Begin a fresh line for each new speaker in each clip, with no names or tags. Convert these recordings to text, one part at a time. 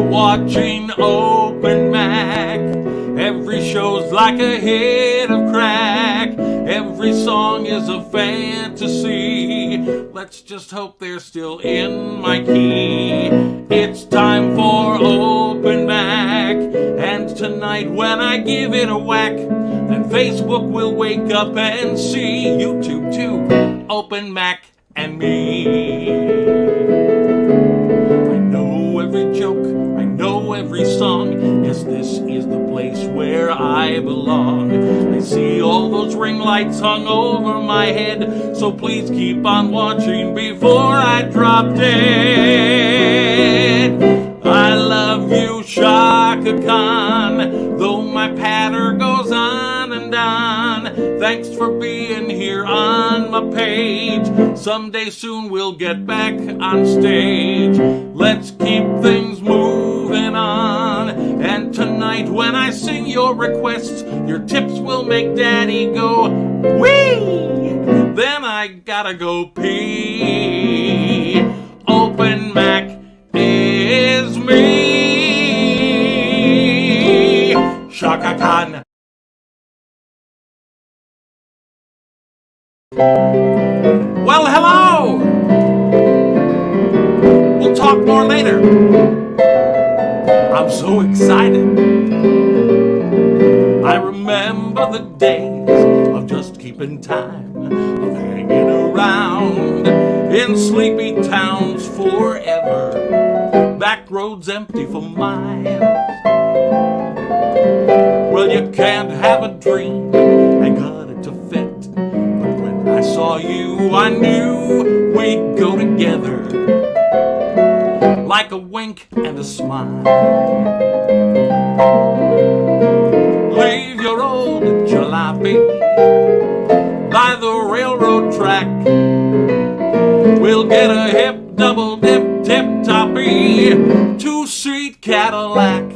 watching Open Mac. Every show's like a hit of crack. Every song is a fantasy. Let's just hope they're still in my key. It's time for Open Mac. And tonight when I give it a whack, then Facebook will wake up and see YouTube too. Open Mac and me. I know every joke, I know every song. Yes, this is the place where I belong. I see all those ring lights hung over my head, so please keep on watching before I drop dead. I love you, Shaka Khan, though my patter goes on and on. Thanks for being here on my page. Someday soon we'll get back on stage. Let's keep things moving on. And tonight when I sing your requests, your tips will make Daddy go wee. Then I gotta go pee. Open Mac is me, Shaka Khan. Well, hello! We'll talk more later. I'm so excited. I remember the days of just keeping time, of hanging around in sleepy towns forever, back roads empty for miles. Well, you can't have a dream and got it to fit, but when I saw you, I knew we'd go together, like a wink and a smile. Leave your old jalopy by the railroad track. We'll get a hip, double dip, tip-toppy, two-seat Cadillac,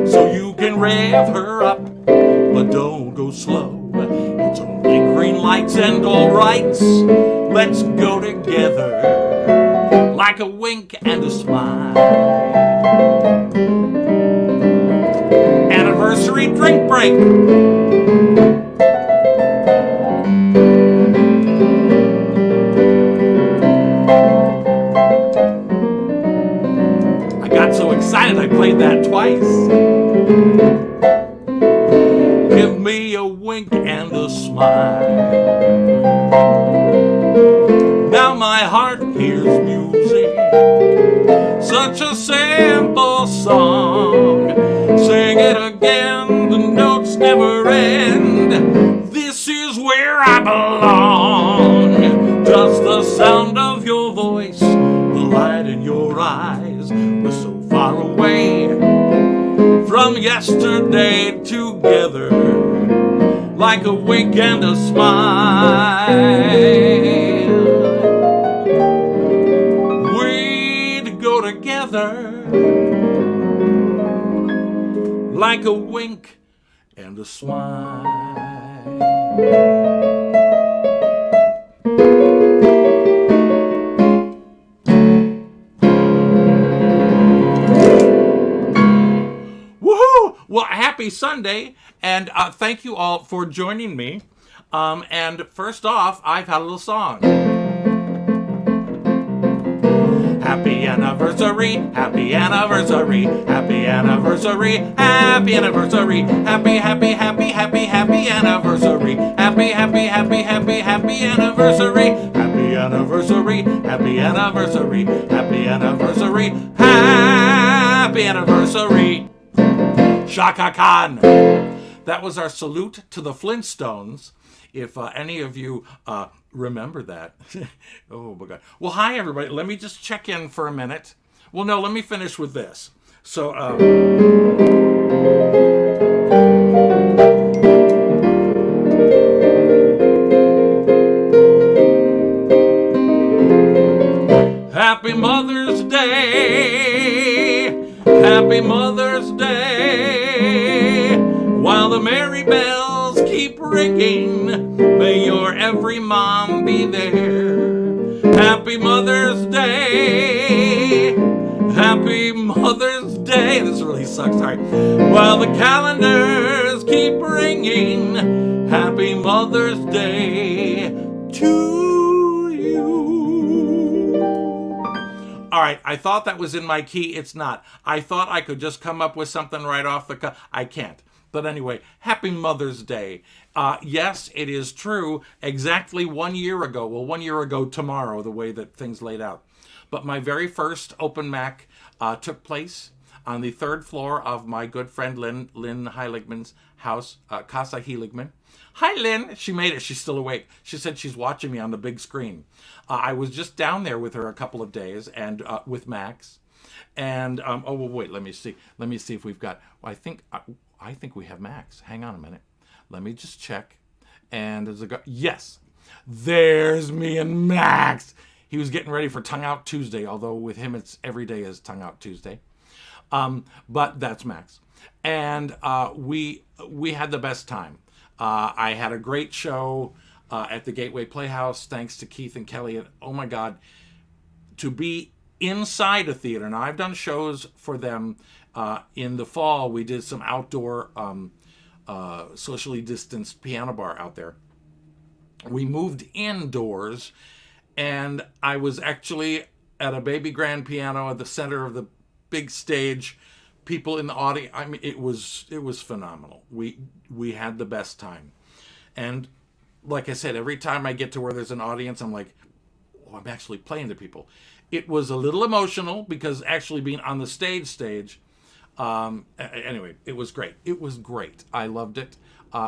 so you can rev her up, but don't go slow. It's only green lights and all rights. Let's go together, like a wink and a smile. Anniversary drink break. I got so excited I played that twice. Give me a wink and a smile. Now my heart hears music, such a simple song. Sing it again, the notes never end. This is where I belong. Just the sound of your voice, the light in your eyes. We're so far away from yesterday together, like a wink and a smile. We'd go together, like a wink and a smile. Woohoo! Well, happy Sunday, and thank you all for joining me. And first off, I've had a little song. Happy anniversary, happy anniversary, happy anniversary, happy anniversary, happy, happy, happy, happy, happy anniversary, happy, happy, happy, happy, happy anniversary, happy anniversary, happy anniversary, happy anniversary, happy anniversary. Shaka Khan. That was our salute to the Flintstones. If any of you remember that. Oh my God. Well, hi everybody. Let me just check in for a minute. Well, no, let me finish with this. So, Happy Mother's Day. Happy Mother's Day. While the merry bells keep ringing, may your every mom be there. Happy Mother's Day. Mother's Day. This really sucks. Sorry. Well, the calendars keep ringing. Happy Mother's Day to you. All right, I thought that was in my key. It's not. I thought I could just come up with something right off the cuff. I can't. But anyway, happy Mother's Day. Yes, it is true. Exactly 1 year ago. Well, 1 year ago tomorrow, the way that things laid out. But my very first open Mac took place on the third floor of my good friend Lynn Heiligman's house, Casa Heiligman. Hi, Lynn. She made it. She's still awake. She said she's watching me on the big screen. I was just down there with her a couple of days and with Max. And, oh, well, wait, let me see. Let me see if we've got, well, I think we have Max. Hang on a minute. Let me just check. And there's yes, there's me and Max. He was getting ready for Tongue Out Tuesday, although with him it's every day is Tongue Out Tuesday. But that's Max. And we had the best time. I had a great show at the Gateway Playhouse, thanks to Keith and Kelly. And oh my God, to be inside a theater. Now, I've done shows for them in the fall. We did some outdoor socially distanced piano bar out there. We moved indoors, and I was actually at a baby grand piano at the center of the big stage. People in the audience. I mean, it was phenomenal. We had the best time, and like I said, every time I get to where there's an audience, I'm like, oh, I'm actually playing to people. It was a little emotional because actually being on the stage. Anyway, it was great. It was great. I loved it.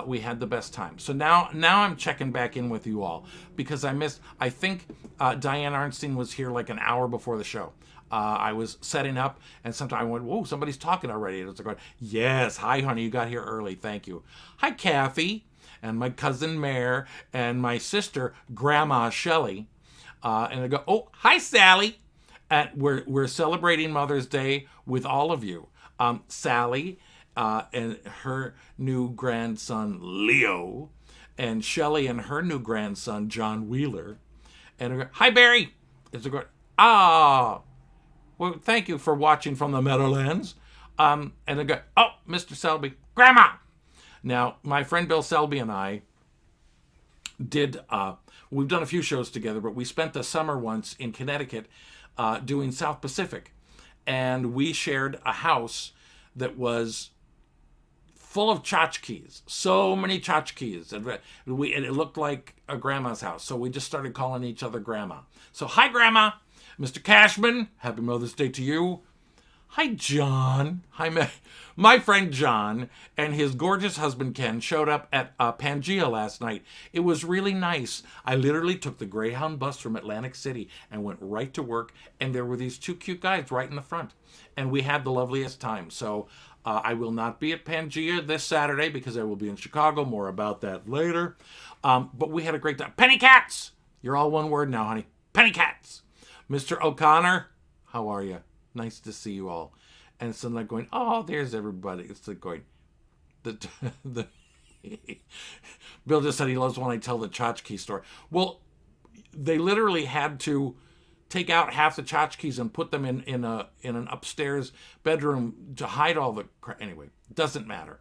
We had the best time. So now I'm checking back in with you all because I think Diane Arnstein was here like an hour before the show. I was setting up, and sometime I went, whoa, somebody's talking already. And I was like, yes, hi, honey, you got here early. Thank you. Hi, Kathy, and my cousin Mare, and my sister, Grandma Shelley. And I go, oh, hi, Sally. And we're celebrating Mother's Day with all of you. Sally and her new grandson, Leo, and Shelley and her new grandson, John Wheeler. And I go, hi, Barry. It's a good, well, thank you for watching from the Meadowlands. And I go, oh, Mr. Selby, Grandma. Now, my friend Bill Selby and I did, we've done a few shows together, but we spent the summer once in Connecticut doing South Pacific. And we shared a house that was full of tchotchkes. So many tchotchkes. And it looked like a grandma's house. So we just started calling each other Grandma. So, hi, Grandma. Mr. Cashman, happy Mother's Day to you. Hi, John. Hi, my friend John and his gorgeous husband Ken showed up at Pangea last night. It was really nice. I literally took the Greyhound bus from Atlantic City and went right to work, and there were these two cute guys right in the front, and we had the loveliest time. So I will not be at Pangea this Saturday because I will be in Chicago. More about that later. But we had a great time. Penny Cats! You're all one word now, honey. Penny Cats! Mr. O'Connor, how are you? Nice to see you all. And so I'm like going, oh, there's everybody. It's like going, the Bill just said he loves when I tell the tchotchke story. Well, they literally had to take out half the tchotchkes and put them in an upstairs bedroom to hide all the anyway, doesn't matter.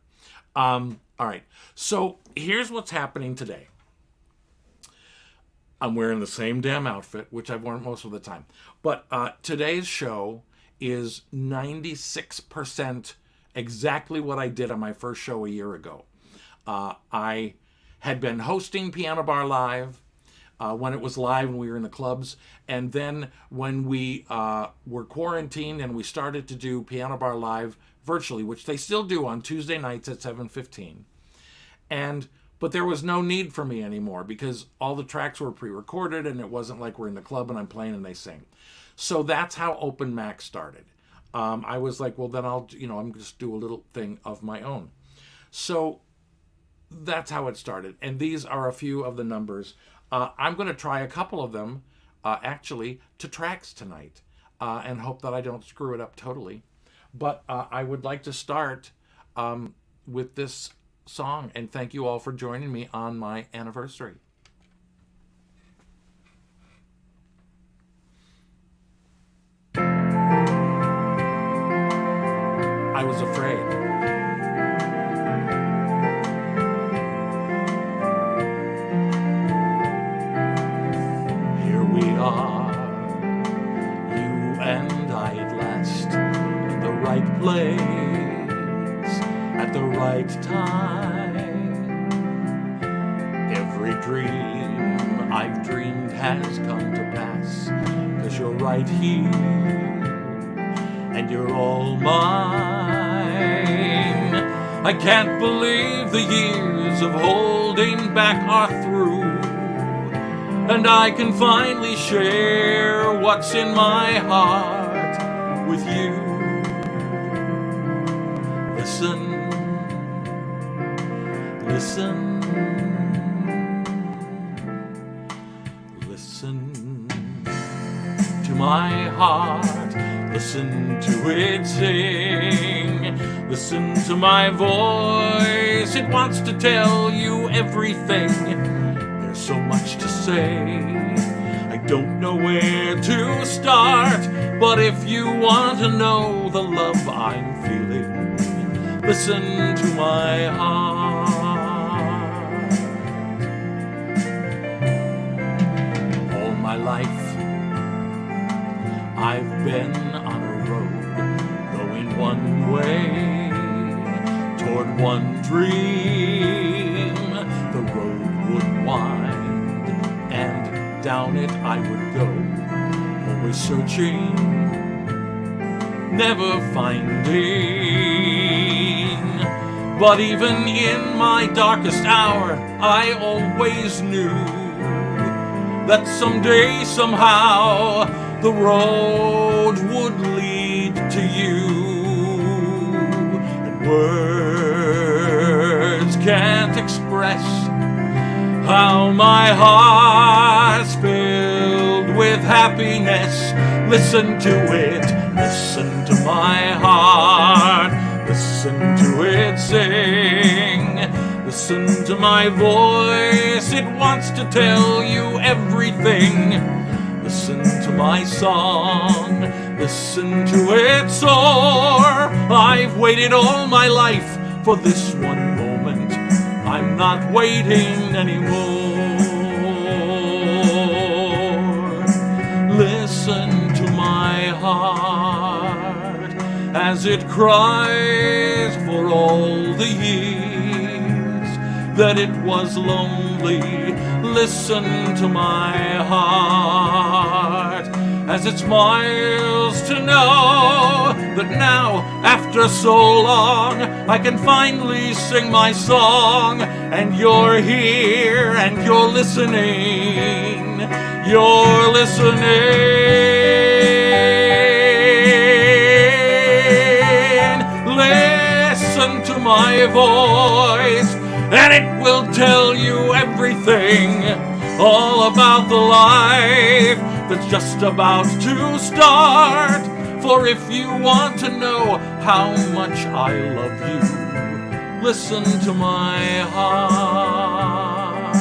All right. So here's what's happening today. I'm wearing the same damn outfit, which I've worn most of the time. But today's show is 96% exactly what I did on my first show a year ago. I had been hosting Piano Bar Live when it was live and we were in the clubs. And then when we were quarantined and we started to do Piano Bar Live virtually, which they still do on Tuesday nights at 7:15. But there was no need for me anymore because all the tracks were pre-recorded and it wasn't like we're in the club and I'm playing and they sing. So that's how Open Mac started. I was like, well, then I'm just do a little thing of my own. So that's how it started. And these are a few of the numbers. I'm going to try a couple of them, actually, to tracks tonight and hope that I don't screw it up totally. But I would like to start with this song, and thank you all for joining me on my anniversary. I was afraid. Here we are, you and I at last, in the right place, at the right time. Every dream I've dreamed has come to pass, 'cause you're right here, and you're all mine. I can't believe the years of holding back are through, and I can finally share what's in my heart with you. Listen, listen, listen to my heart. Listen to it sing. Listen to my voice. It wants to tell you everything. There's so much to say. I don't know where to start. But if you want to know the love I'm feeling, listen to my heart. All my life I've been on a road, going one way, toward one dream. The road would wind, and down it I would go, always searching, never finding. But even in my darkest hour, I always knew that someday, somehow, the road would lead to you. And words can't express how my heart's filled with happiness. Listen to it, listen to my heart, listen to it sing. Listen to my voice, it wants to tell you everything. Listen to my song, listen to it soar. I've waited all my life for this one moment. I'm not waiting anymore. Listen to my heart as it cries for all the years that it was lonely. Listen to my heart as it smiles to know that now, after so long, I can finally sing my song. And you're here and you're listening. You're listening. Listen to my voice, and it will tell you everything, all about the life that's just about to start. For if you want to know how much I love you, listen to my heart.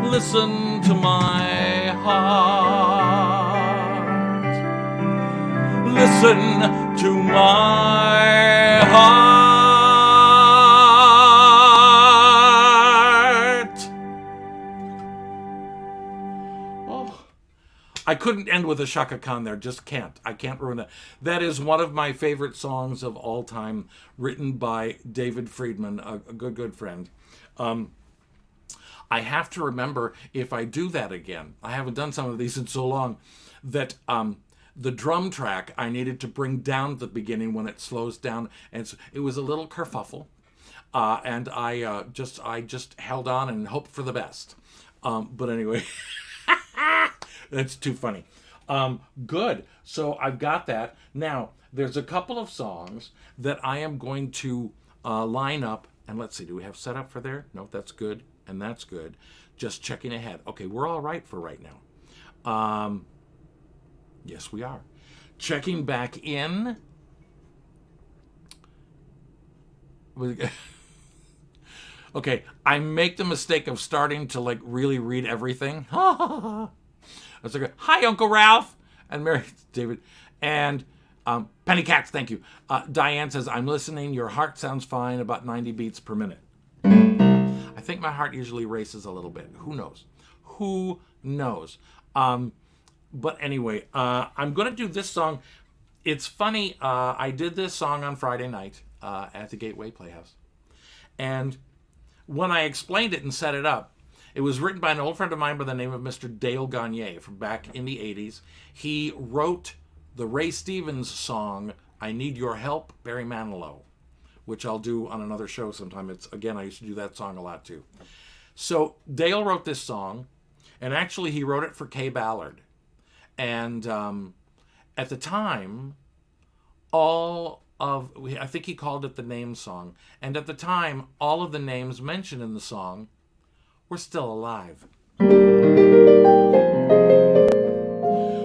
Listen to my heart. Listen to my heart. Oh, I couldn't end with a Shaka Khan there. Just can't. I can't ruin that. That is one of my favorite songs of all time, written by David Friedman, a good friend. I have to remember, if I do that again, I haven't done some of these in so long, that the drum track I needed to bring down at the beginning when it slows down, and it was a little kerfuffle, and I just held on and hoped for the best. But anyway, that's too funny. Good. So I've got that. Now, there's a couple of songs that I am going to line up, and let's see, do we have set up for there? No, that's good, and that's good. Just checking ahead. Okay, we're all right for right now. Yes, we are. Checking back in. Okay, I make the mistake of starting to like really read everything. I was like, hi, Uncle Ralph, and Mary David. And Penny Cats, thank you. Diane says, I'm listening. Your heart sounds fine, about 90 beats per minute. I think my heart usually races a little bit. Who knows? Who knows? But anyway, I'm going to do this song. It's funny. I did this song on Friday night at the Gateway Playhouse. And when I explained it and set it up, it was written by an old friend of mine by the name of Mr. Dale Gagne from back in the 80s. He wrote the Ray Stevens song, I Need Your Help, Barry Manilow, which I'll do on another show sometime. I used to do that song a lot too. So Dale wrote this song, and actually he wrote it for Kay Ballard. And at the time, I think he called it the name song. And at the time, all of the names mentioned in the song were still alive.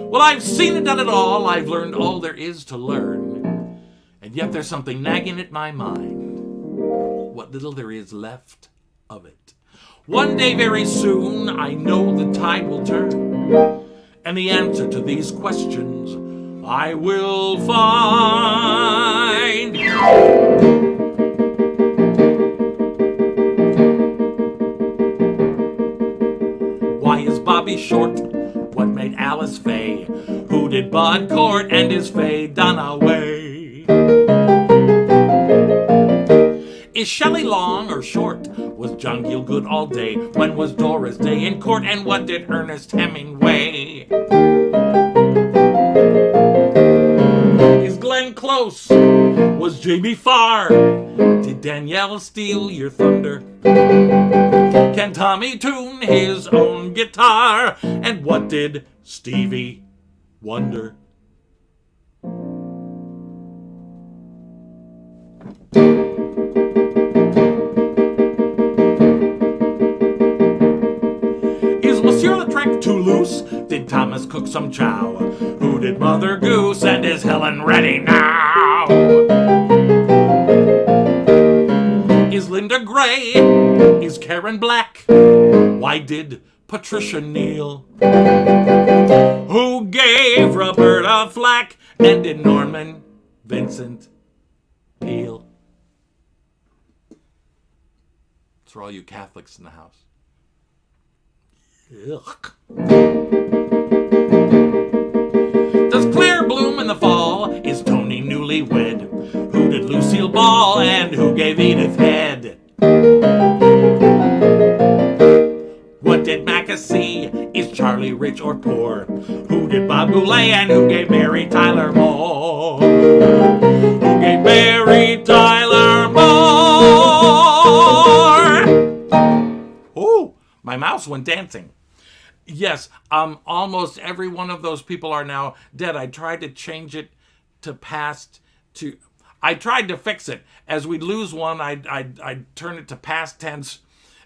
Well, I've seen and done it all. I've learned all there is to learn. And yet there's something nagging at my mind. What little there is left of it. One day very soon, I know the tide will turn. And the answer to these questions I will find. Why is Bobby short? What made Alice Faye? Who did Bud court and is Faye Dunaway? Is Shelley long or short? Was John Gielgud all day? When was Doris Day in court? And what did Ernest Hemingway? Is Glenn Close? Was Jamie Farr? Did Danielle steal your thunder? Can Tommy tune his own guitar? And what did Stevie Wonder? Is Monsieur Lautrec too loose? Did Thomas cook some chow? Who did Mother Goose? And is Helen ready now? Is Linda Gray? Is Karen Black? Why did Patricia kneel? Who gave Roberta flack? And did Norman Vincent Peale? It's for all you Catholics in the house. Ugh. Does Claire bloom in the fall? Is Tony newlywed? Who did Lucille Ball? And who gave Edith Head? What did McAssey? Is Charlie rich or poor? Who did Bob Goulet? And who gave Mary Tyler Moore? Who gave Mary Tyler Moore? Oh, my mouse went dancing. Yes, almost every one of those people are now dead. I tried to change it to past to... I tried to fix it. As we'd lose one, I'd turn it to past tense,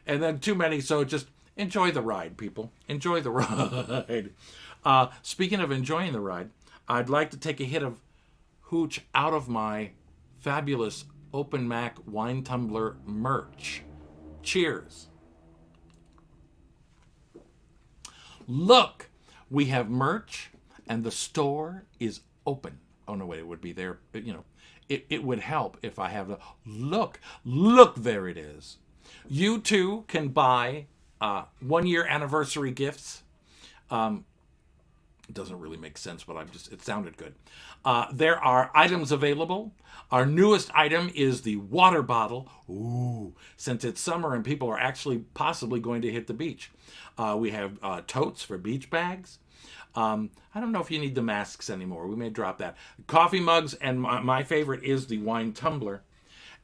and then too many, so just enjoy the ride, people. Enjoy the ride. Speaking of enjoying the ride, I'd like to take a hit of hooch out of my fabulous Open Mac wine tumbler merch. Cheers. Look, we have merch, and the store is open. Oh, no, wait, it would be there. But, it would help if I have the... Look, there it is. You, too, can buy one-year anniversary gifts. It doesn't really make sense, but it sounded good. There are items available. Our newest item is the water bottle. Ooh, since it's summer and people are actually possibly going to hit the beach. We have totes for beach bags. I don't know if you need the masks anymore. We may drop that. Coffee mugs, and my favorite is the wine tumbler.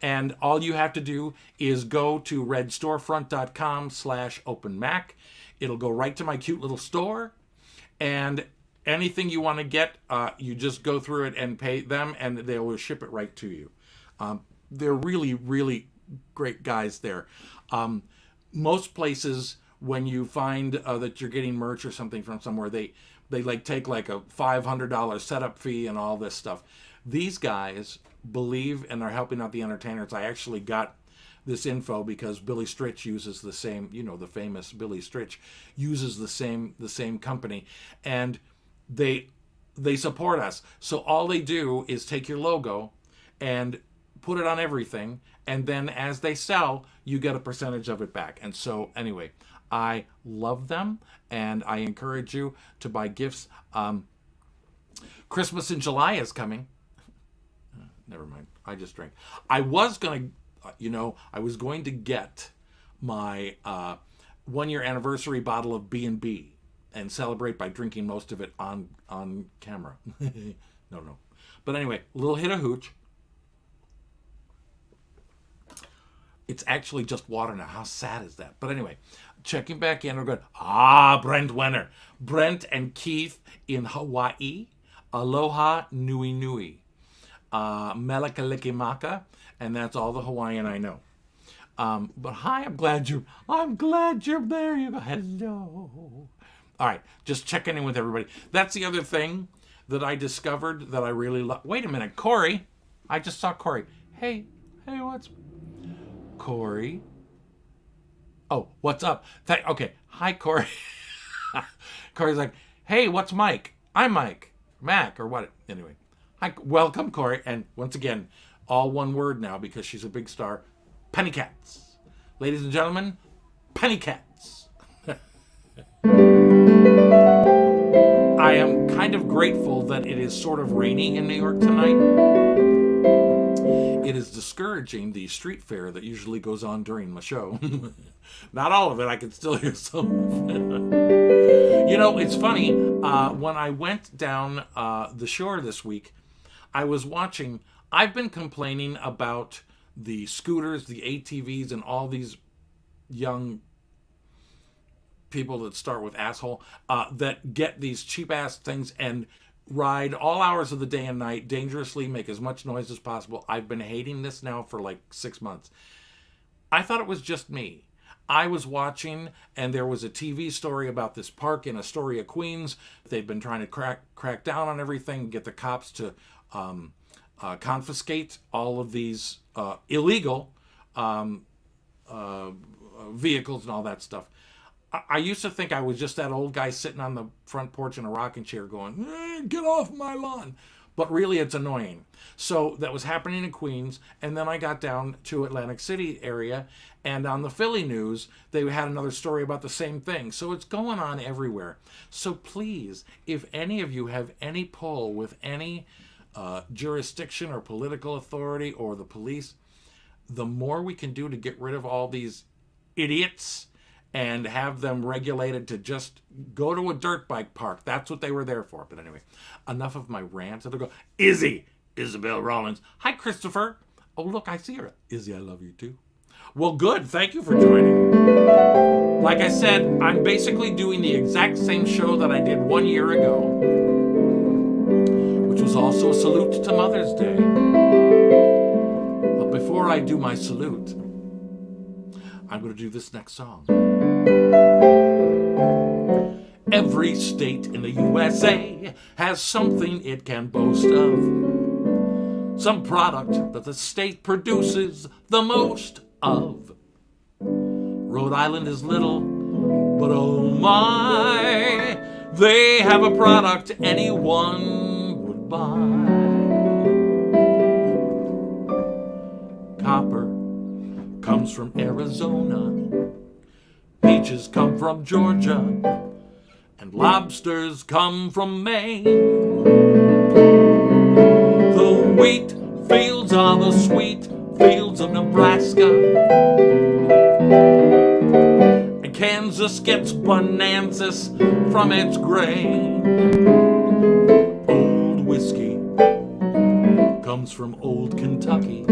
And all you have to do is go to redstorefront.com/openmac. It'll go right to my cute little store. And anything you want to get, you just go through it and pay them, and they will ship it right to you. They're really, really great guys there. Most places, when you find that you're getting merch or something from somewhere, they take like a $500 setup fee and all this stuff. These guys believe and are helping out the entertainers. I actually got this info because Billy Stritch uses the same, the famous Billy Stritch uses the same company, and they they support us. So all they do is take your logo and put it on everything, and then as they sell, you get a percentage of it back. And so anyway, I love them, and I encourage you to buy gifts. Christmas in July is coming. Never mind. I just drank. I was going to get my 1-year anniversary bottle of B&B and celebrate by drinking most of it on camera. No. But anyway, a little hit of hooch. It's actually just water now. How sad is that? But anyway, checking back in, we're going, Brent Wenner. Brent and Keith in Hawaii. Aloha nui nui. Melakalikimaka. And that's all the Hawaiian I know. But hi, I'm glad you're there. You go, hello. All right, just checking in with everybody. That's the other thing that I discovered that I really love. Wait a minute, Corey. I just saw Corey. Hey, what's... Corey. Oh, what's up? Okay. Hi, Corey. Corey's like, hey, what's Mike? I'm Mike. Mac, or what? Anyway. Hi, welcome, Corey. And once again, all one word now because she's a big star. Penny Cats. Ladies and gentlemen, Penny Cats. I am kind of grateful that it is sort of raining in New York tonight. It is discouraging the street fair that usually goes on during my show. Not all of it. I can still hear some of it. It's funny. When I went down the shore this week, I was watching. I've been complaining about the scooters, the ATVs, and all these young people that start with asshole that get these cheap-ass things and ride all hours of the day and night, dangerously, make as much noise as possible. I've been hating this now for like 6 months. I thought it was just me. I was watching, and there was a TV story about this park in Astoria, Queens. They've been trying to crack down on everything, get the cops to confiscate all of these illegal vehicles and all that stuff. I used to think I was just that old guy sitting on the front porch in a rocking chair going, get off my lawn. But really, it's annoying. So that was happening in Queens. And then I got down to Atlantic City area. And on the Philly news, they had another story about the same thing. So it's going on everywhere. So please, if any of you have any pull with any jurisdiction or political authority or the police, the more we can do to get rid of all these idiots and have them regulated to just go to a dirt bike park. That's what they were there for. But anyway, enough of my rants. It'll go, Isabel Rollins. Hi, Christopher. Oh, look, I see her. Izzy, I love you too. Well, good. Thank you for joining. Like I said, I'm basically doing the exact same show that I did 1 year ago, which was also a salute to Mother's Day. But before I do my salute, I'm going to do this next song. Every state in the USA has something it can boast of. Some product that the state produces the most of. Rhode Island is little, but oh my, they have a product anyone would buy. Copper comes from Arizona, peaches come from Georgia, and lobsters come from Maine. The wheat fields are the sweet fields of Nebraska, and Kansas gets bonanzas from its grain. Old whiskey comes from old Kentucky.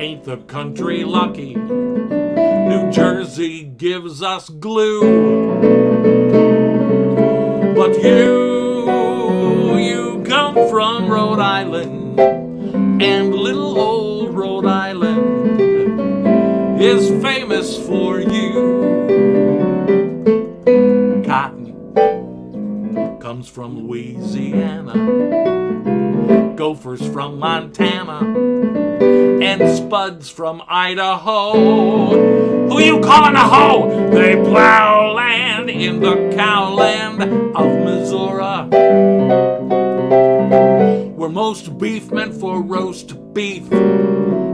Ain't the country lucky? New Jersey gives us glue. But you come from Rhode Island, and little old Rhode Island is famous for you. Cotton comes from Louisiana, gophers from Montana, and spuds from Idaho. Who you calling a hoe? They plow land in the cowland of Missouri, where most beef meant for roast beef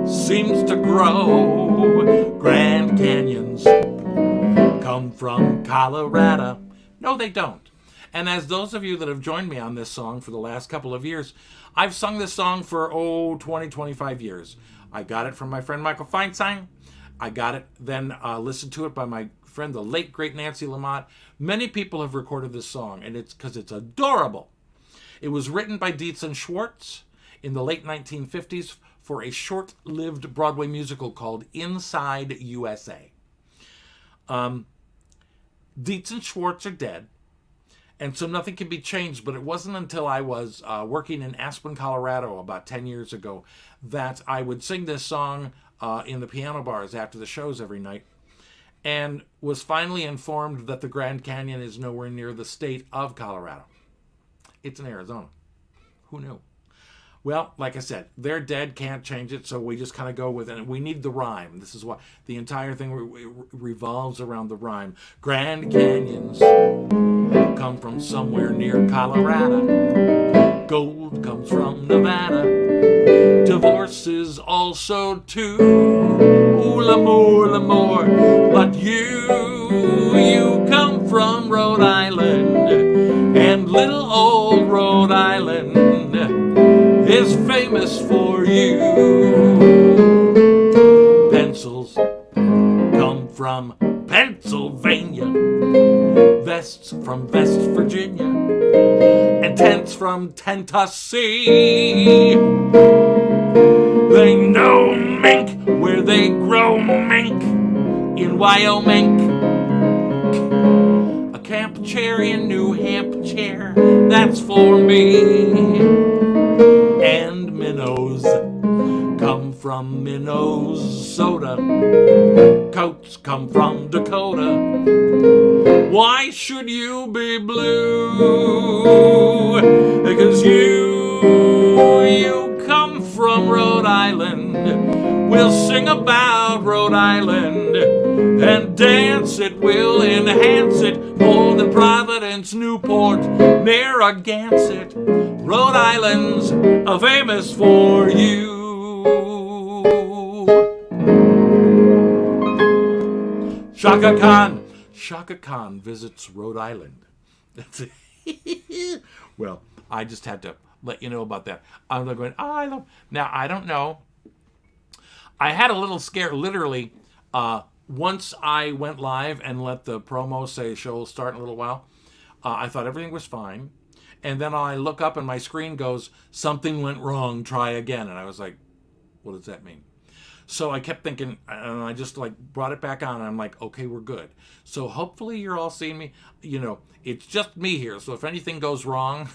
seems to grow. Grand Canyons come from Colorado. No, they don't. And as those of you that have joined me on this song for the last couple of years, I've sung this song for, 20, 25 years. I got it from my friend Michael Feinstein. I got it, then listened to it by my friend, the late, great Nancy Lamott. Many people have recorded this song, and it's because it's adorable. It was written by Dietz and Schwartz in the late 1950s for a short-lived Broadway musical called Inside USA. Dietz and Schwartz are dead, and so nothing can be changed, but it wasn't until I was working in Aspen, Colorado about 10 years ago that I would sing this song in the piano bars after the shows every night, and was finally informed that the Grand Canyon is nowhere near the state of Colorado. It's in Arizona. Who knew? Well, like I said, they're dead, can't change it, so we just kind of go with it. And we need the rhyme. This is why the entire thing revolves around the rhyme. Grand Canyons come from somewhere near Colorado. Gold comes from Nevada. Divorce is also too. Ooh, l'amour, l'amour. But you come from Rhode Island. And little old Rhode Island is famous for you. Pencils come from Pennsylvania, vests from West Virginia, and tents from Tennessee. They know mink where they grow mink in Wyoming. A camp chair in New Hampshire, that's for me. And minnows come from Minnesota. Coats come from Dakota. Why should you be blue? Because you come from Rhode Island. We'll sing about Rhode Island and dance it, will enhance it more than Providence, Newport, Narragansett. Rhode Island's famous for you. Shaka Khan. Shaka Khan visits Rhode Island. Well, I just had to let you know about that. I'm going, I love. Now, I don't know. I had a little scare, literally, once I went live and let the promo say show will start in a little while. I thought everything was fine. And then I look up and my screen goes, something went wrong, try again. And I was like, what does that mean? So I kept thinking, and I just brought it back on, and I'm like, okay, we're good. So hopefully you're all seeing me. You know, it's just me here. So if anything goes wrong,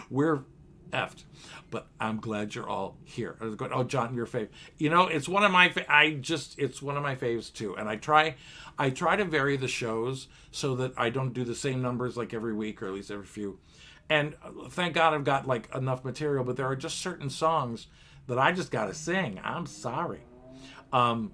we're effed. But I'm glad you're all here. I was going, oh, John, your fave. You know, it's one of my it's one of my faves too. And I try to vary the shows so that I don't do the same numbers like every week or at least every few. And thank God I've got enough material, but there are just certain songs that I just gotta sing. I'm sorry. Oh,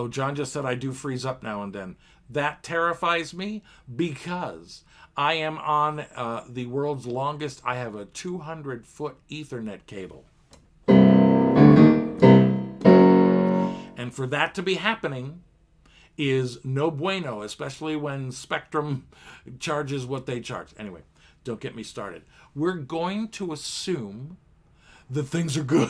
John just said I do freeze up now and then. That terrifies me because I am on the world's longest. I have a 200-foot Ethernet cable. And for that to be happening is no bueno, especially when Spectrum charges what they charge. Anyway, don't get me started. We're going to assume that things are good.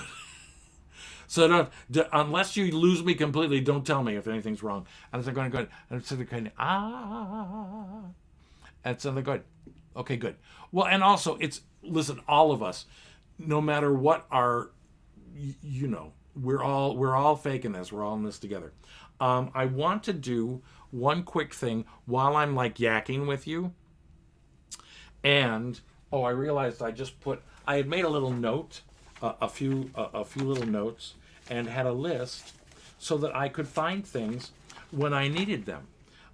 So unless you lose me completely, don't tell me if anything's wrong. And they're going to go, and so they're going, and so they're going, okay, good. Well, and also, listen, all of us, no matter what our, we're all faking this. We're all in this together. I want to do one quick thing while I'm yakking with you. And, I realized I had made a little note, a few little notes, and had a list so that I could find things when I needed them.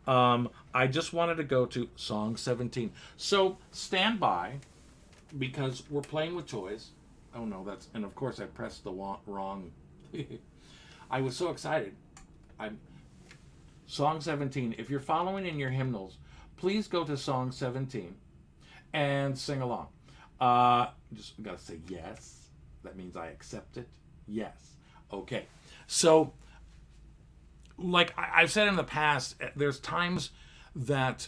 I just wanted to go to song 17. So stand by, because we're playing with toys. Oh no, and of course I pressed the wrong. I was so excited. Song 17. If you're following in your hymnals, please go to Song 17 and sing along. Just got to say yes. That means I accept it. Yes. Okay. So, like I've said in the past, there's times that,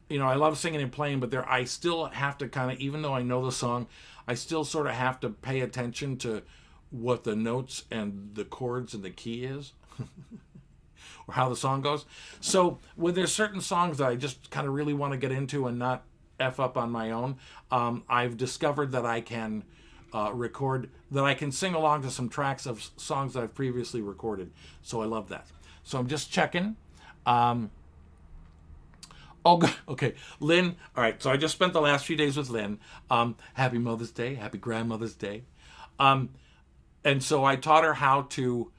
I love singing and playing, but I still have to kind of, even though I know the song, I still sort of have to pay attention to what the notes and the chords and the key is, or how the song goes. So when there's certain songs that I just kind of really want to get into and not F up on my own, I've discovered that I can that I can sing along to some tracks of songs that I've previously recorded. So I love that. So I'm just checking. Okay, Lynn. All right, so I just spent the last few days with Lynn. Happy Mother's Day, happy Grandmother's Day. And so I taught her how to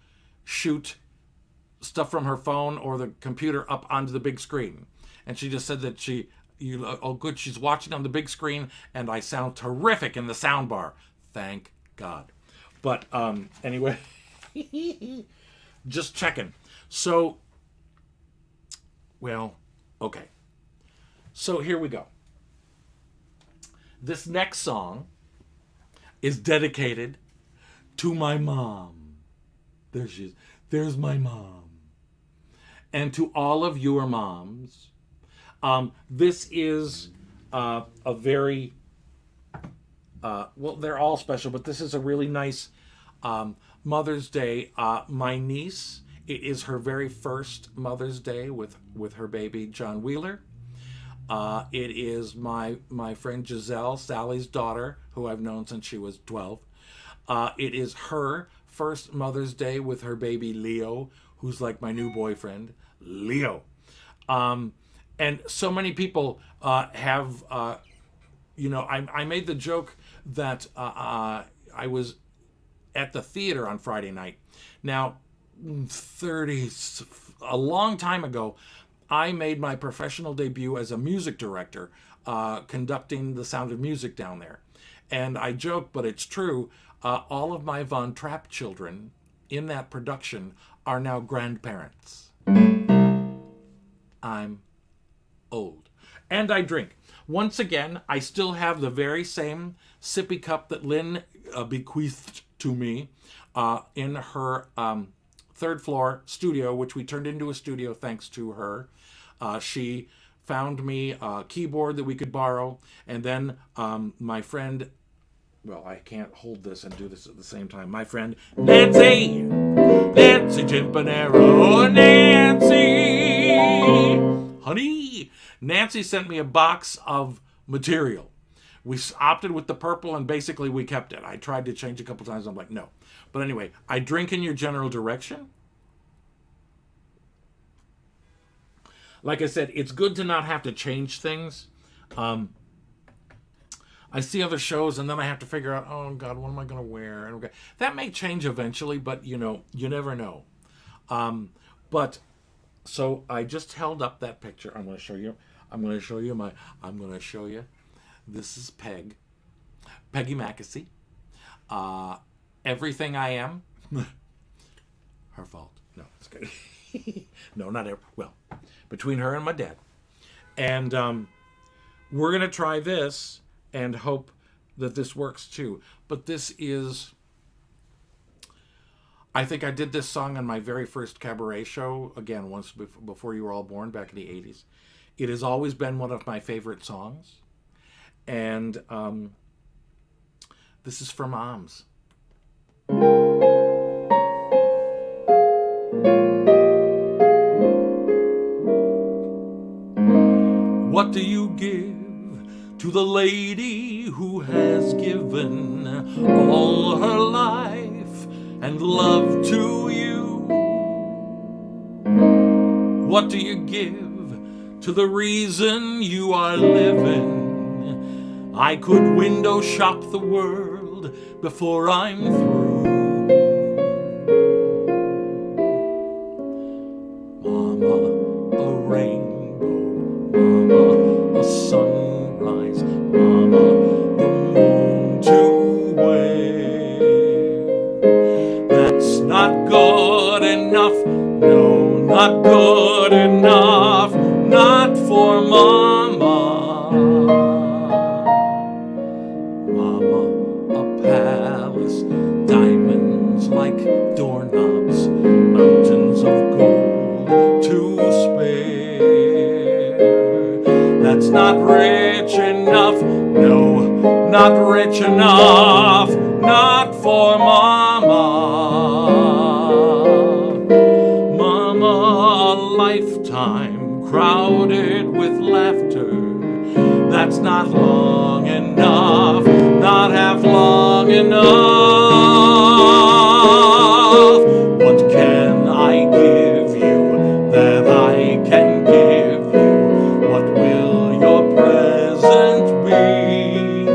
shoot stuff from her phone or the computer up onto the big screen. And she just said that good, she's watching on the big screen and I sound terrific in the sound bar. Thank God. But anyway, just checking. So, okay. So here we go. This next song is dedicated to my mom. There she is. There's my mom. And to all of your moms. This is a very, they're all special, but this is a really nice Mother's Day. My niece, it is her very first Mother's Day with her baby, John Wheeler. It is my friend Giselle, Sally's daughter, who I've known since she was 12. It is her first Mother's Day with her baby Leo, who's like my new boyfriend, Leo. And so many people have, I made the joke that I was at the theater on Friday night. Now, a long time ago, I made my professional debut as a music director, conducting The Sound of Music down there. And I joke, but it's true, all of my Von Trapp children in that production are now grandparents. I'm old. And I drink. Once again, I still have the very same sippy cup that Lynn bequeathed to me in her third floor studio, which we turned into a studio thanks to her. She found me a keyboard that we could borrow, and then my friend, I can't hold this and do this at the same time. My friend Nancy Chimpanero, Nancy, honey, Nancy sent me a box of material. We opted with the purple, and basically we kept it. I tried to change a couple times. I'm like, no. But anyway, I drink in your general direction. Like I said, it's good to not have to change things. I see other shows, and then I have to figure out, oh, God, what am I going to wear? And that may change eventually, but, you never know. But, so I just held up that picture. I'm going to show you. This is Peggy McAssey. Everything I am. Her fault. No, it's good. No, not ever. Well, between her and my dad. And we're going to try this and hope that this works too. But this is, I think I did this song on my very first cabaret show, again, once before you were all born, back in the 80s. It has always been one of my favorite songs. And this is for moms. What do you give to the lady who has given all her life and love to you? What do you give to the reason you are living? I could window shop the world before I'm through. Mama, a rainbow. Mama, a sunrise. Mama, the moon to wear. That's not good enough. No, not good enough. that's not rich enough. No, not rich enough, not for Mama. Mama, a lifetime crowded with laughter, that's not long enough, not half long enough. What can I give you that I can give you? What will your present be?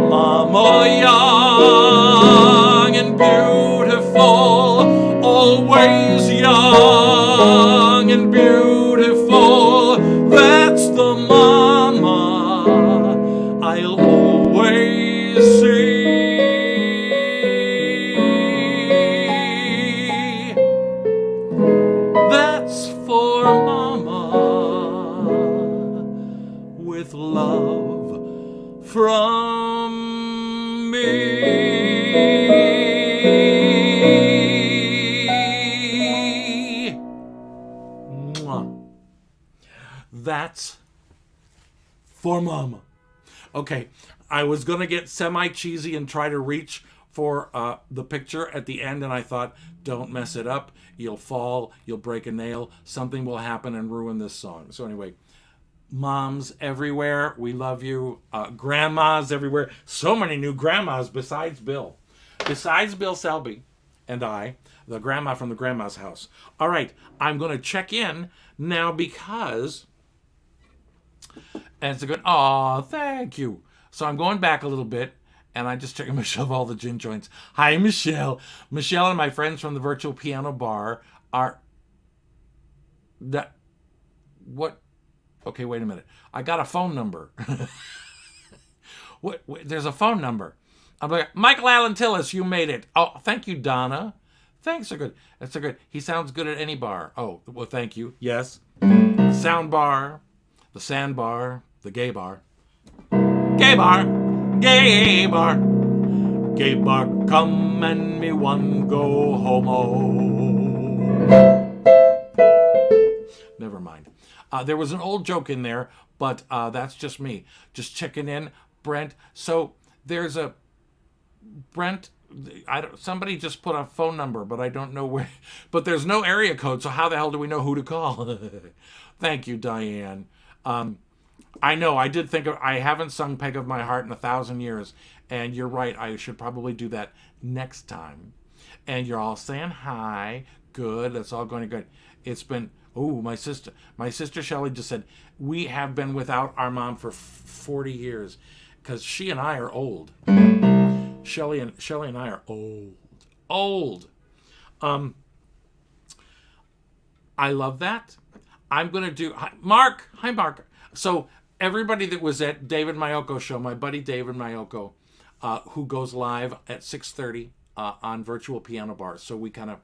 Mama, young and beautiful, always young and beautiful, that's the Mama I'll always see. That's for Mama, with love from me. Mwah. That's for Mama. Okay, I was going to get semi-cheesy and try to reach for the picture at the end, and I thought, don't mess it up. You'll fall, you'll break a nail, something will happen and ruin this song. So anyway, moms everywhere, we love you. Grandmas everywhere. So many new grandmas besides Bill. Besides Bill Selby and I, the grandma from the grandma's house. All right, I'm going to check in now because... And it's a good, oh, thank you. So I'm going back a little bit, and I just checking Michelle of all the gin joints. Hi, Michelle. Michelle and my friends from the virtual piano bar are... That... What? Okay, wait a minute. I got a phone number. What? There's a phone number. I'm like, Michael Allen Tillis, you made it. Oh, thank you, Donna. Thanks are good. That's a good. He sounds good at any bar. Oh, well, thank you. Yes. Sound bar, the sand bar, the gay bar. Gay bar, gay bar. Gay bar, come and me one go homo. Never mind. There was an old joke in there, but that's just me. Just checking in, Brent. So there's a Brent. Somebody just put a phone number, but I don't know where. But there's no area code, so how the hell do we know who to call? Thank you, Diane. I know I did think of. I haven't sung "Peg of My Heart" in 1,000 years, and you're right. I should probably do that next time. And you're all saying hi. Good. That's all going good. It's been. Oh, my sister Shelley just said, we have been without our mom for 40 years because she and I are old. Shelley and I are old. I love that. I'm going to do, hi, Mark. So everybody that was at David Mayoko show, my buddy David Mayoko, who goes live at 6:30 on Virtual Piano Bar. So we kind of,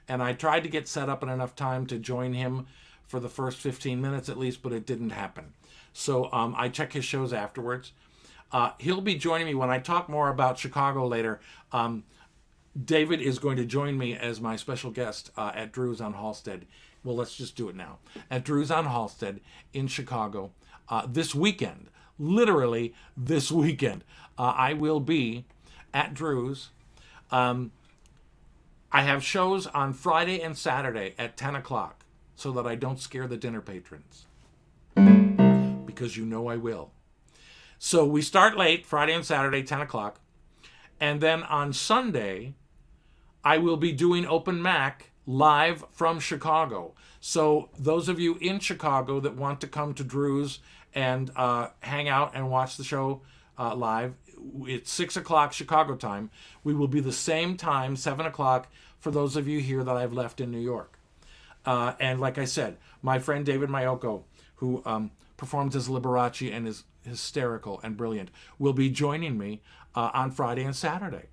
and I tried to get set up in enough time to join him for the first 15 minutes at least, but it didn't happen. So I check his shows afterwards. He'll be joining me when I talk more about Chicago later. David is going to join me as my special guest at Drew's on Halstead. Well, let's just do it now. At Drew's on Halstead in Chicago this weekend. Literally this weekend. I will be at Drew's. I have shows on Friday and Saturday at 10 o'clock so that I don't scare the dinner patrons. Because you know I will. So we start late, Friday and Saturday, 10 o'clock. And then on Sunday, I will be doing Open Mac live from Chicago. So those of you in Chicago that want to come to Drew's and hang out and watch the show live, it's 6 o'clock Chicago time. We will be the same time, 7 o'clock, for those of you here that I've left in New York. And like I said, my friend David Mayoko, who performs as Liberace and is hysterical and brilliant, will be joining me on Friday and Saturday.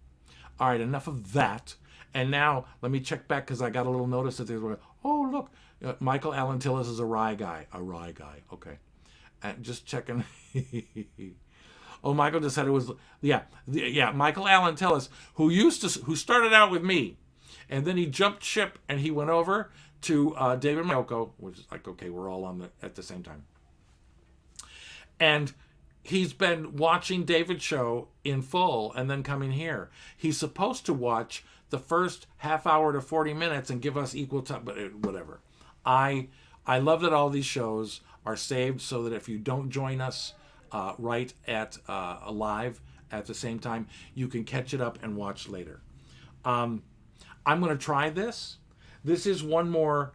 All right, enough of that. And now let me check back because I got a little notice that there's, oh, look, Michael Allen Tillis is a rye guy. Okay. And just checking. Oh, Michael just said it was, yeah, Michael Allen Tillis, who started out with me, and then he jumped ship and he went over to David Mayoko, which is like, okay, we're all on at the same time. And he's been watching David's show in full and then coming here. He's supposed to watch the first half hour to 40 minutes and give us equal time, but whatever. I love that all these shows are saved so that if you don't join us right at live at the same time, you can catch it up and watch later. I'm going to try this. This is one more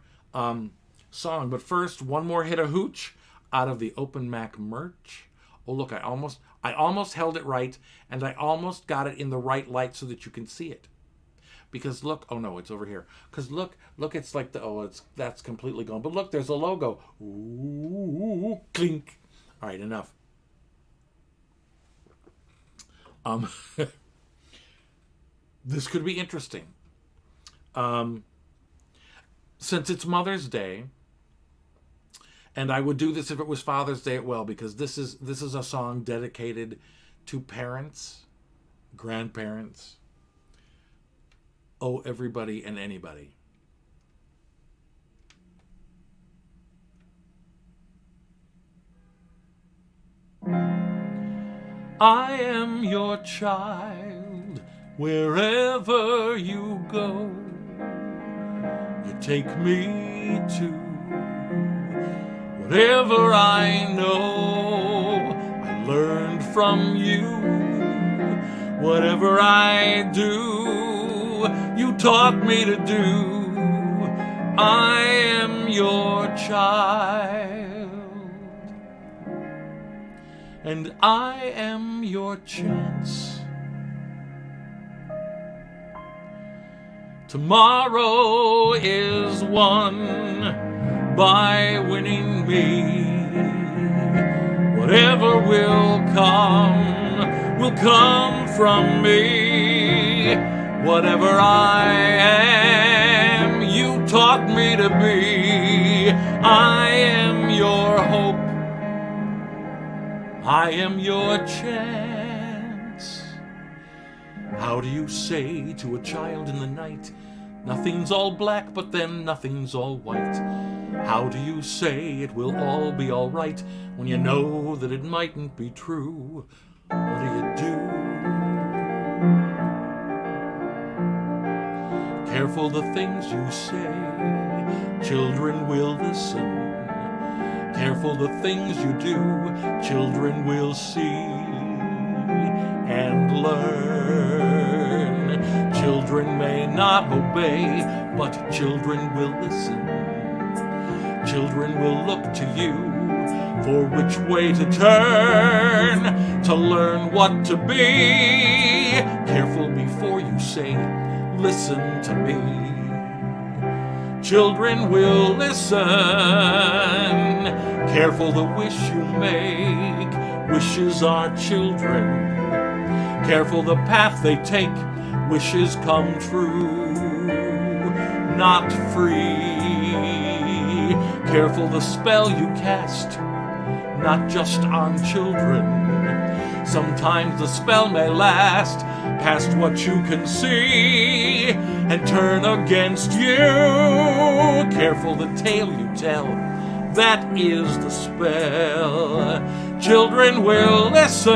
song, but first, one more hit of hooch out of the Open Mac merch. Oh, look, I almost held it right, and I almost got it in the right light so that you can see it. Because look, oh no, it's over here. Because look, it's like that's completely gone. But look, there's a logo. Ooh, clink. All right, enough. This could be interesting. Since it's Mother's Day, and I would do this if it was Father's Day as well, because this is a song dedicated to parents, grandparents, everybody and anybody. I am your child, wherever you go. You take me to whatever I know. I learned from you. Whatever I do, you taught me to do. I am your child, and I am your chance. Tomorrow is won by winning me. Whatever will come from me. Whatever I am, you taught me to be. I am your hope. I am your chance. How do you say to a child in the night, nothing's all black, but then nothing's all white? How do you say it will all be all right when you know that it mightn't be true? What do you do? Careful the things you say, children will listen. Careful the things you do, children will see and learn. Children may not obey, but children will listen. Children will look to you for which way to turn, to learn what to be. Careful before you say, listen to me. Children will listen. Careful the wish you make. Wishes are children. Careful the path they take. Wishes come true, not free. Careful the spell you cast, not just on children. Sometimes the spell may last past what you can see and turn against you. Careful the tale you tell, that is the spell. Children will listen.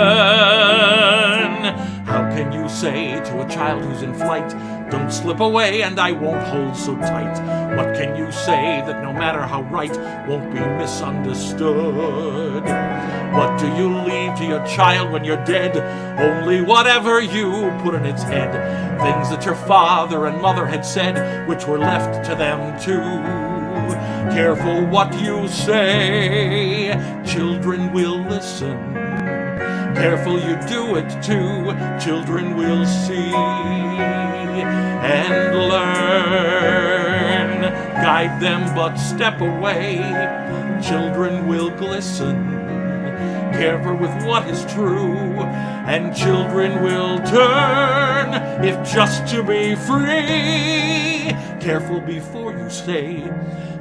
How can you say to a child who's in flight, don't slip away and I won't hold so tight? What can you say that no matter how right won't be misunderstood? What do you leave to your child when you're dead? Only whatever you put in its head. Things that your father and mother had said, which were left to them too. Careful what you say, children will listen. Careful you do it too, children will see and learn. Guide them but step away, children will glisten. Careful with what is true, and children will turn, if just to be free. Careful before you say,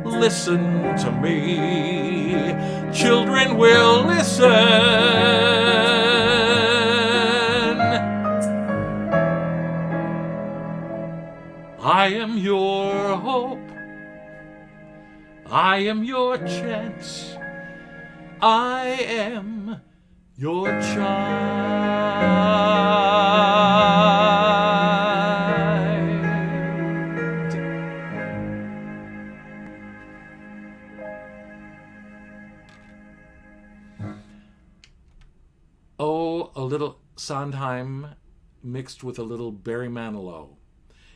listen to me. Children will listen. I am your hope. I am your chance. I am your child. Oh, a little Sondheim mixed with a little Barry Manilow.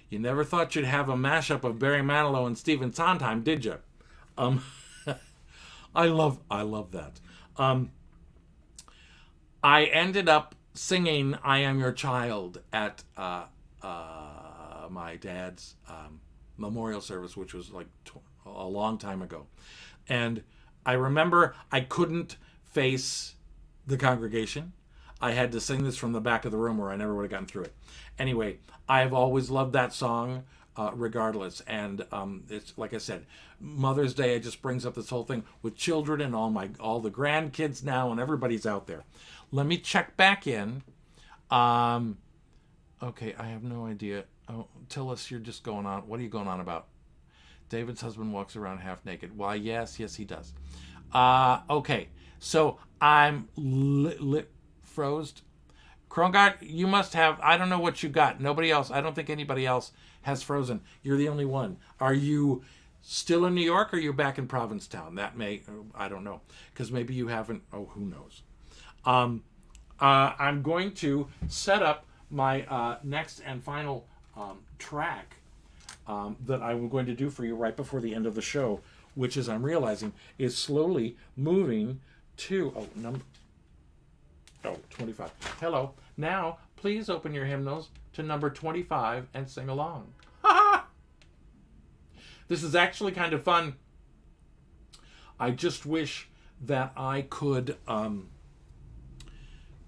You never thought you'd have a mashup of Barry Manilow and Stephen Sondheim, did you? Um, I love that. I ended up singing "I Am Your Child" at my dad's memorial service, which was like a long time ago, and I remember I couldn't face the congregation. I had to sing this from the back of the room, or I never would have gotten through it. Anyway, I've always loved that song, regardless. And it's like I said, Mother's Day. It just brings up this whole thing with children and all the grandkids now, and everybody's out there. Let me check back in. Okay, I have no idea. Oh, tell us, you're just going on. What are you going on about? David's husband walks around half naked. Why, yes, he does. Okay, so I'm froze. Krongard, you must have, I don't know what you got. Nobody else, I don't think anybody else has frozen. You're the only one. Are you still in New York or are you back in Provincetown? That may, I don't know. Because maybe you haven't, who knows. I'm going to set up my next and final track that I'm going to do for you right before the end of the show, which is, I'm realizing, is slowly moving to, 25. Hello. Now, please open your hymnals to number 25 and sing along. This is actually kind of fun. I just wish that I could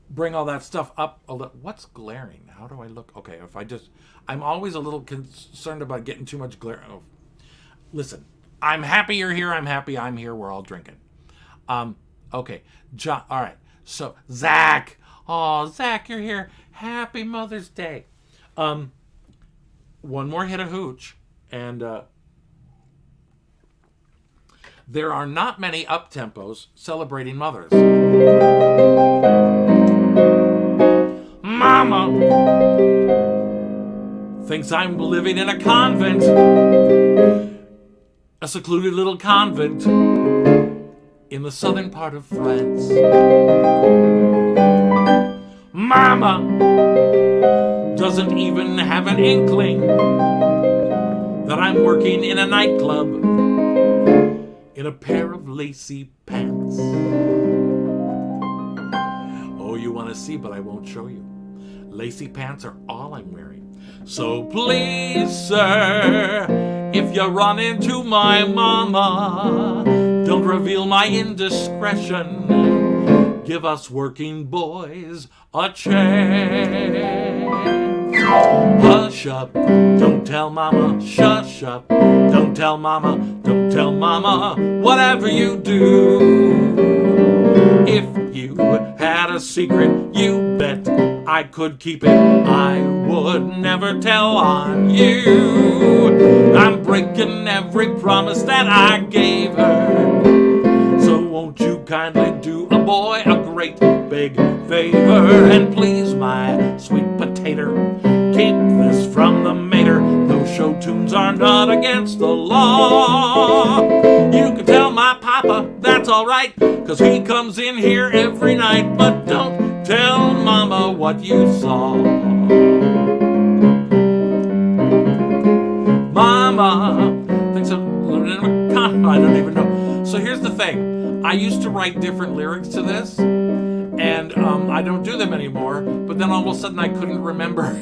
bring all that stuff up a little. What's glaring? How do I look? Okay, I'm always a little concerned about getting too much glare. Oh. Listen, I'm happy you're here. I'm happy I'm here. We're all drinking. Okay. John, all right. So, Zach. Oh, Zach, you're here. Happy Mother's Day. One more hit of hooch. And there are not many up-tempos celebrating mothers. Mama thinks I'm living in a convent. A secluded little convent in the southern part of France. Mama doesn't even have an inkling that I'm working in a nightclub in a pair of lacy pants. Oh, you want to see, but I won't show you. Lacy pants are all I'm wearing. So please, sir, if you run into my mama, don't reveal my indiscretion. Give us working boys a chance. Hush up, don't tell mama. Shush up, don't tell mama. Don't tell mama whatever you do. If you had a secret, you bet I could keep it. I would never tell on you. I'm breaking every promise that I gave her. So won't you kindly do a boy a great big favor and please, my sweet potato, keep this from the mater. Those show tunes are not against the law. You can tell my papa that's alright, 'cause he comes in here every night. But don't tell mama what you saw. Mama thinks I'm living in a con. I don't even know. So here's the thing. I used to write different lyrics to this, and I don't do them anymore. But then all of a sudden I couldn't remember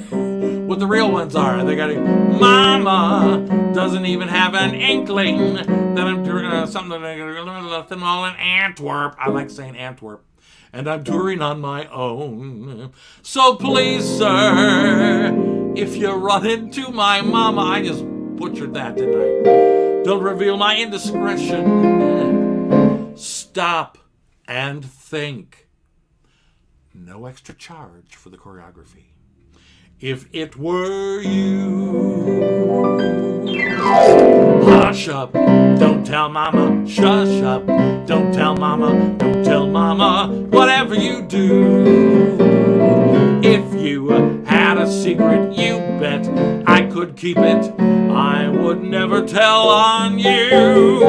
what the real ones are. They got Mama doesn't even have an inkling that I'm doing something nothing all in Antwerp. I like saying Antwerp. And I'm touring on my own. So please, sir, if you run into my mama, I just butchered that, didn't I? Don't reveal my indiscretion. Stop and think. No extra charge for the choreography. If it were you. Hush up, don't tell mama. Shush up, don't tell mama. Don't mama whatever you do. If you had a secret, you bet I could keep it. I would never tell on you.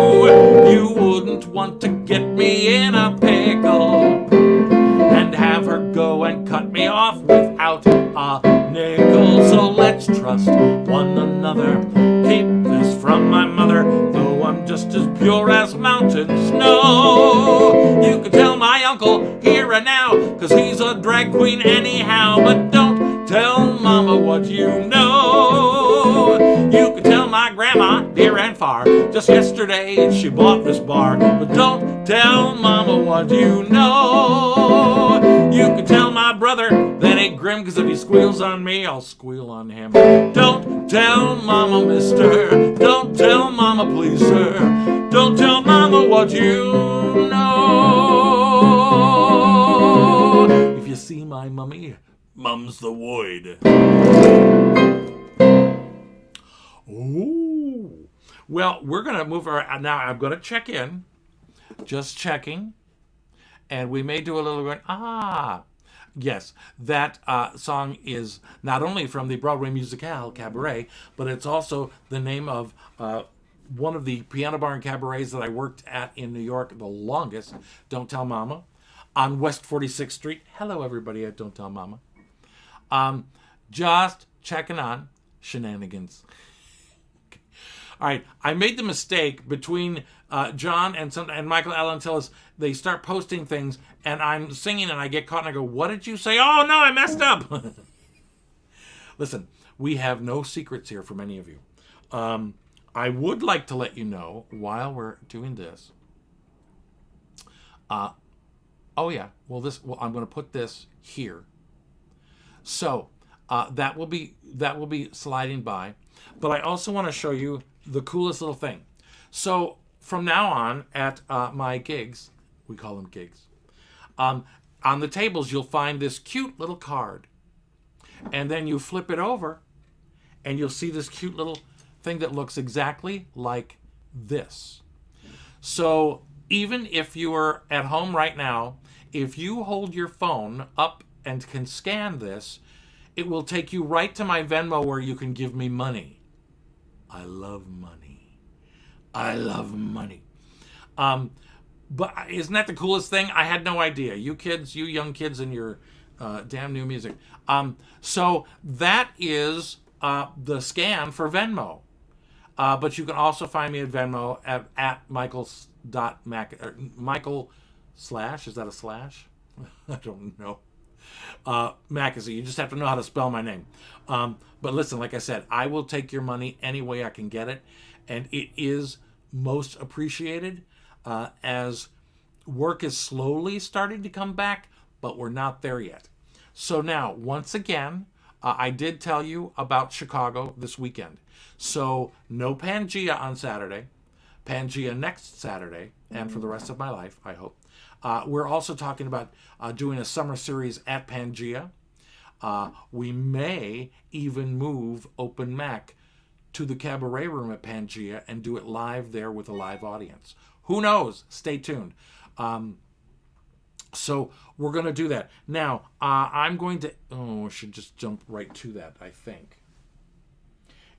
You wouldn't want to get me in a pickle and have her go and cut me off without a nickel. So let's trust one another. Keep this from my mother, though I'm just as pure as mountain snow. You can tell my uncle here and now, 'cause he's a drag queen anyhow. But don't tell mama what you know. You can tell my grandma near and far, just yesterday she bought this bar. But don't tell mama what you know. You can tell my brother that ain't grim, 'cause if he squeals on me, I'll squeal on him. Don't tell mama, mister. Don't tell mama, please, sir. Don't tell mama what you know. If you see my mummy, mum's the void. Oh. Well, we're going to move around. Now, I'm going to check in. Just checking. And we may do a little going, yes, that song is not only from the Broadway musical Cabaret, but it's also the name of one of the piano bar and cabarets that I worked at in New York the longest, Don't Tell Mama, on West 46th Street. Hello, everybody at Don't Tell Mama. Just checking on Shenanigans. All right, I made the mistake between John and Michael Allentillis. They start posting things, and I'm singing, and I get caught, and I go, what did you say? Oh, no, I messed up. Listen, we have no secrets here from any of you. I would like to let you know, while we're doing this, I'm going to put this here. So that will be sliding by. But I also want to show you the coolest little thing. So from now on at my gigs, we call them gigs, on the tables you'll find this cute little card. And then you flip it over and you'll see this cute little thing that looks exactly like this. So even if you are at home right now, if you hold your phone up and can scan this, it will take you right to my Venmo where you can give me money. I love money. I love money. But isn't that the coolest thing? I had no idea. You kids, you young kids and your damn new music. So that is the scan for Venmo. But you can also find me at Venmo at Michael slash, is that a slash? I don't know. McAssey, you just have to know how to spell my name. But listen, like I said, I will take your money any way I can get it. And it is most appreciated as work is slowly starting to come back, but we're not there yet. So now, once again, I did tell you about Chicago this weekend. So no Pangea on Saturday, Pangea next Saturday, and for the rest of my life, I hope. We're also talking about doing a summer series at Pangea. We may even move Open Mac to the cabaret room at Pangea and do it live there with a live audience. Who knows? Stay tuned. So we're going to do that. Now, I'm going to... I should just jump right to that, I think.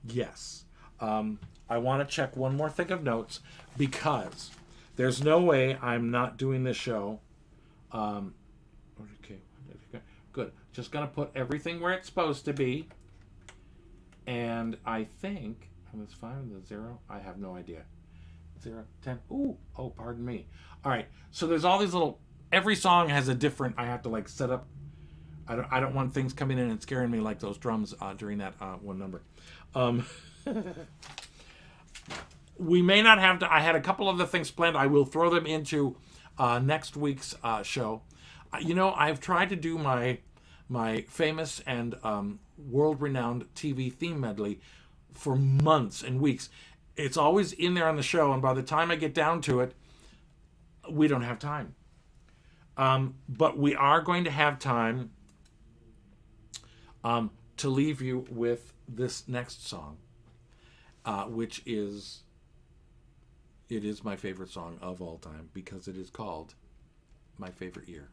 Yes. I want to check one more thing of notes because there's no way I'm not doing this show. Okay. Good. Just going to put everything where it's supposed to be. And I think... It's 5 and 0. I have no idea. 0, 10. Oh, pardon me. All right. So there's all these little... Every song has a different... I have to like set up... I don't want things coming in and scaring me like those drums during that one number. We may not have to... I had a couple other things planned. I will throw them into next week's show. I've tried to do my famous and world-renowned TV theme medley for months and weeks. It's always in there on the show, and by the time I get down to it, we don't have time. But we are going to have time to leave you with this next song, which is... It is my favorite song of all time because it is called my favorite year.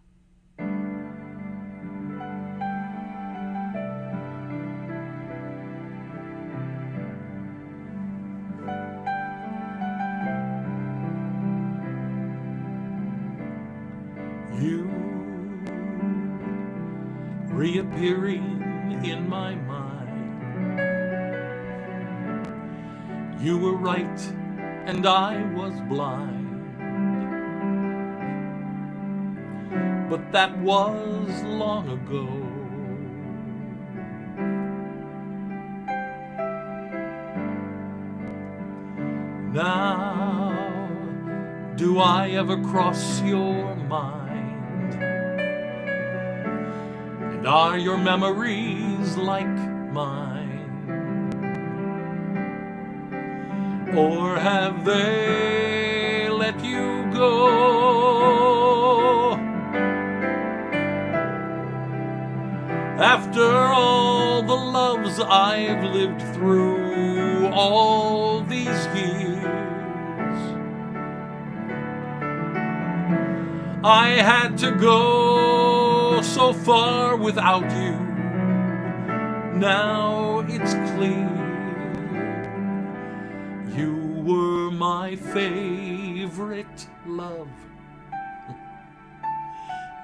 You reappearing in my mind. You were right and I was blind. But that was long ago. Now, do I ever cross your mind? And are your memories like mine? Or have they let you go? After all the loves I've lived through all these years, I had to go so far without you. Now it's clear you were my favorite love.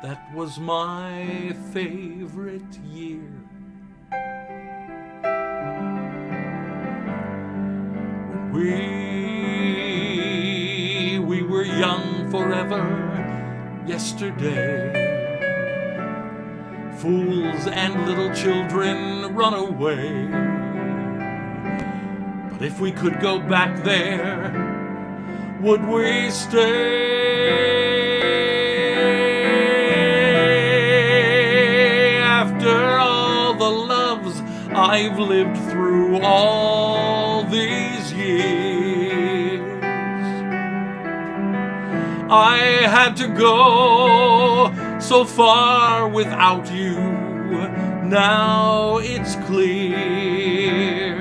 That was my favorite year. When we were young forever. Yesterday, fools and little children run away. But if we could go back there, would we stay? After all the loves I've lived through all these years, I had to go so far without you. Now it's clear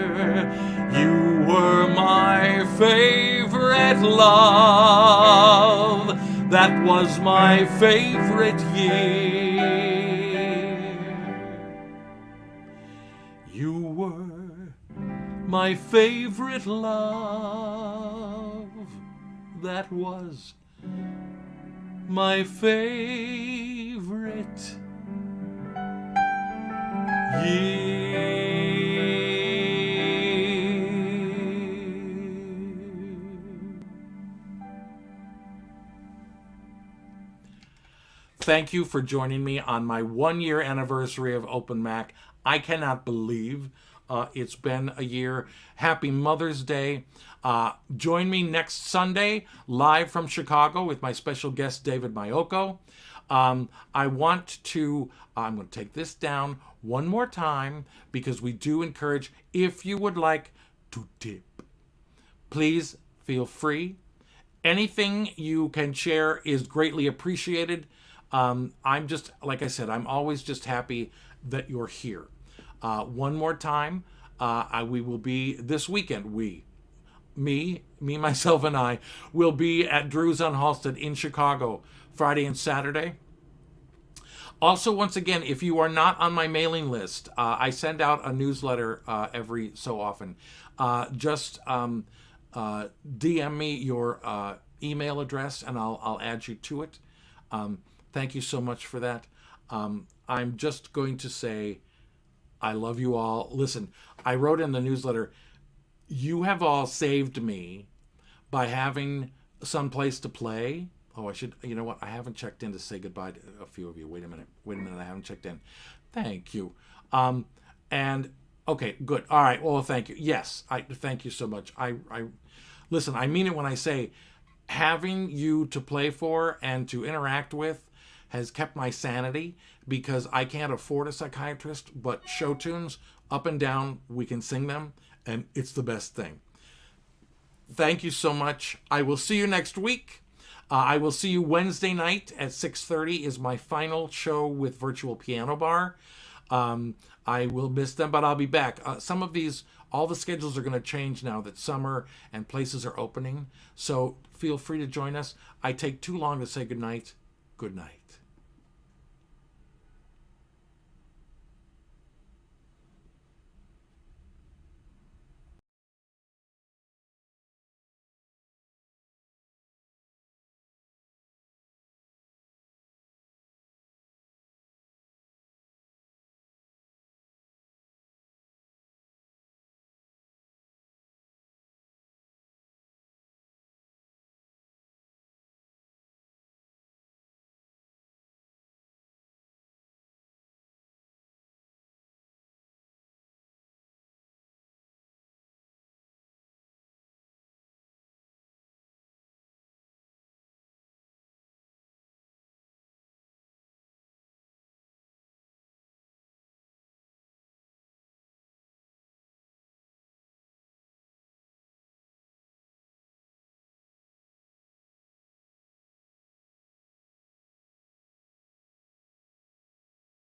you were my favorite love. That was my favorite year. You were my favorite love. That was my favorite year. Thank you for joining me on my 1-year anniversary of Open Mac. I cannot believe it's been a year. Happy Mother's Day. Join me next Sunday live from Chicago with my special guest David Mayoko. I'm going to take this down one more time because we do encourage, if you would like to tip, please feel free. Anything you can share is greatly appreciated. I'm just, like I said, I'm always just happy that you're here. One more time, we will be this weekend. Me, myself, and I will be at Drew's on Halsted in Chicago Friday and Saturday. Also, once again, if you are not on my mailing list, I send out a newsletter every so often. Just DM me your email address and I'll add you to it. Thank you so much for that. I'm just going to say I love you all. Listen, I wrote in the newsletter, you have all saved me by having some place to play. Oh, you know what? I haven't checked in to say goodbye to a few of you. Wait a minute. I haven't checked in. Thank you. And okay, good. All right. Well, thank you. Yes. Thank you so much. Listen, I mean it when I say having you to play for and to interact with has kept my sanity, because I can't afford a psychiatrist, but Showtunes, up and down, we can sing them, and it's the best thing. Thank you so much. I will see you next week. I will see you Wednesday night at 6:30 is my final show with Virtual Piano Bar. I will miss them, but I'll be back. Some of these, all the schedules are going to change now that summer and places are opening. So feel free to join us. I take too long to say goodnight. Good night.